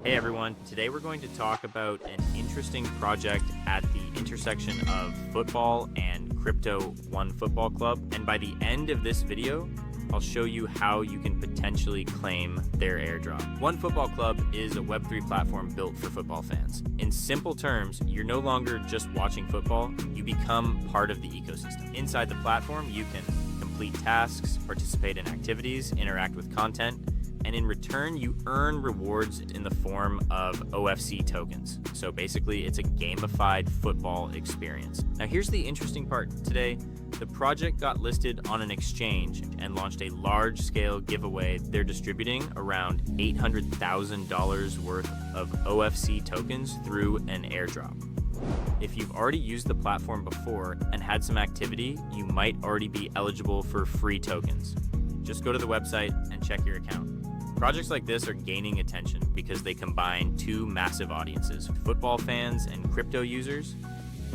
Hey everyone, today we're going to talk about an interesting project at the intersection of football and crypto OneFootball Club. And by the end of this video, I'll show you how you can potentially claim their airdrop. OneFootball Club is a Web3 platform built for football fans. In simple terms, you're no longer just watching football, you become part of the ecosystem. Inside the platform, you can complete tasks, participate in activities, interact with content, and in return, you earn rewards in the form of OFC tokens. So basically, it's a gamified football experience. Now, here's the interesting part. Today, the project got listed on an exchange and launched a large-scale giveaway. They're distributing around $800,000 worth of OFC tokens through an airdrop. If you've already used the platform before and had some activity, you might already be eligible for free tokens. Just go to the website and check your account. Projects like this are gaining attention because they combine two massive audiences, football fans and crypto users,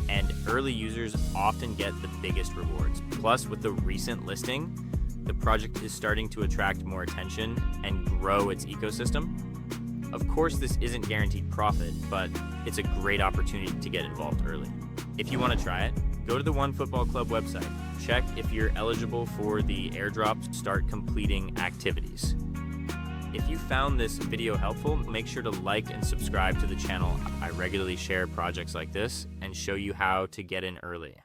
and early users often get the biggest rewards. Plus, with the recent listing, the project is starting to attract more attention and grow its ecosystem. Of course, this isn't guaranteed profit, but it's a great opportunity to get involved early. If you want to try it, go to the OneFootball Club website. Check if you're eligible for the airdrop, start completing activities. If you found this video helpful, make sure to like and subscribe to the channel. I regularly share projects like this and show you how to get in early.